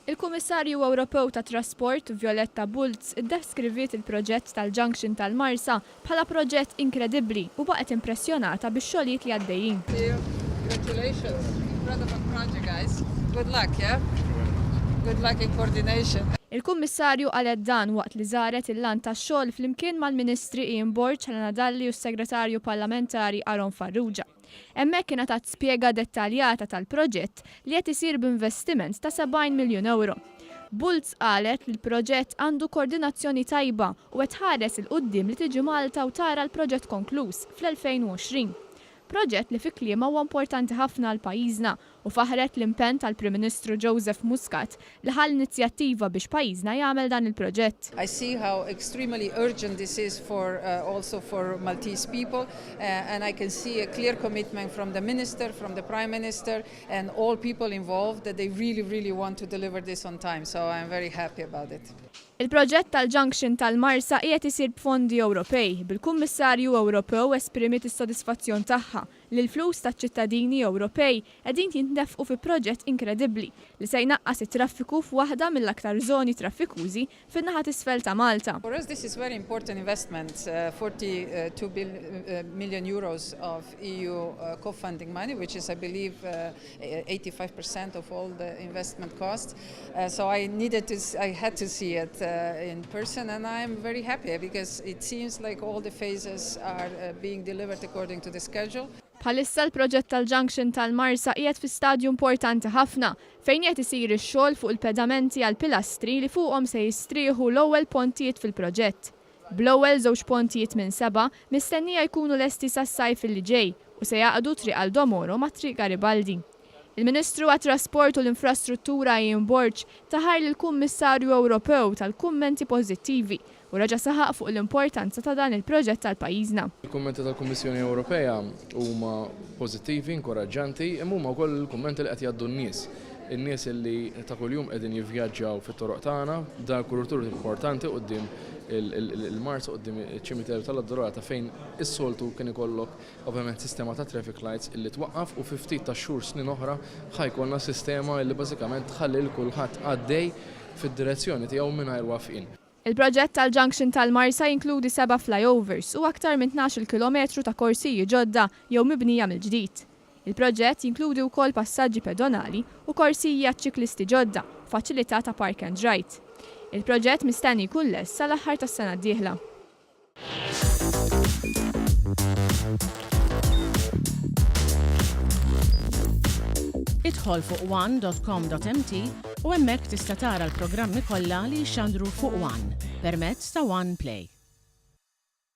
Il-Kummissarju Ewropew tat-Trasport Violeta Bulc iddeskriviet il-proġett tal-junction tal-Marsa bħala proġett inkredibbli u baqgħet impressjonata bix-xogħlijiet li għaddejjin. Congratulations. Incredible project, guys. Good luck, yeah? Good luck in coordination. Il-Kummissarju qalet dan waqt li żaret il-lan tax-xogħol flimkien mal-Ministri Nadalli u s-Segretarju Parlamentari Aron Farrugia. Hemmhekk kienet qed spjega dettaljata tal-proġett li qed isir b'investiment ta' 70 miljun euro. Bulc qalet li l-proġett għandu koordinazzjoni tajba u qed ħares il-quddiem li tiġi Malta u tara l-proġett konkluż fl-2020. Proġett li fi kliema huwa importanti ħafna għal pajjiżna u faħret l-impenn tal-Prim Ministru Joseph Muscat li ħal inizjattiva biex pajjiżna jagħmel dan il-proġett. I see how extremely urgent this is for also for Maltese people and I can see a clear commitment from the Minister, from the Prime Minister and all people involved that they really want to deliver this on time. So I'm very happy about it. Il-proġett tal-junction tal-Marsa qiegħed isir b'fondi Ewropej. Bil-Kummissarju Ewropew esprimiet is-sodisfazzjon tagħha li l-flus taċ-ċittadini Ewropej qegħdin jintnefqu fi proġett inkredibbli li se jnaqqas it-traffiku f'waħda mill-aktar żoni traffikużi fin-naħa t'isfel ta' Malta. For us this is very important investment, 42 million euros of EU co-funding money, which is I believe 85% of all the investment costs. So I had to see it in person and I am very happy because it seems like all the phases are being delivered according to the schedule. Bħalissa l-proġett tal-junction tal-Marsa qiegħed fi stadju importanti ħafna fejn qed isir ix-xogħol fuq il-pedamenti għal pilastri li fuqhom se jistrieħu l-ewwel pontijiet fil-proġett. Bl-ewwel żewġ pontijiet minn 7 mistennija jkunu lesti sas-sajf li ġej u se jaqgħdu triq għal Domoro ma' triq Garibaldi. Il-Ministru għat-Trasport u l-Infrastruttura Bulc taħar lill-Kummissarju Ewropew tal-kummenti pożittivi u raġa' saħaq fuq l-importanza ta' dan il-proġett tal-pajjiżna. Il-kummenti tal-Kummissjoni Ewropea huma pożittivi, inkoraġġanti, imma huma wkoll il-kummenti li qed jgħaddu n-nies. In-nies li ta' kuljum qegħdin jivvjaġġaw fit-toroq tagħna, dan kultur importanti quddiem il-Marsa quddiem iċ-ċimiterju tal-Addorata fejn is-soltu kien ikollok ovvjament sistema ta' traffic lights illi twaqqaf u fi ftit ta' xhur snin oħra ħajkollna sistema li bażikament tħalli l kulħadd għaddej fid-direzzjoni tiegħu mingħajr waqfien. Il-proġett tal-junction tal-Marsa jinkludi 7 flyovers u aktar minn 12 kilometru ta' korsiji ġodda jew mibnija mill-ġdid. Il-proġett jinkludi wkoll passaġġi pedonali u korsiji għaċ-ċiklisti ġodda, faċilità ta' park and ride. Il-proġett mistenni jkun lest sal-aħħar tas-sena d-dieħla. Idħol fuq one.com.mt u hemmhekk tista' tara l-programmi kollha li jxandru fuq One permezz ta' One Play.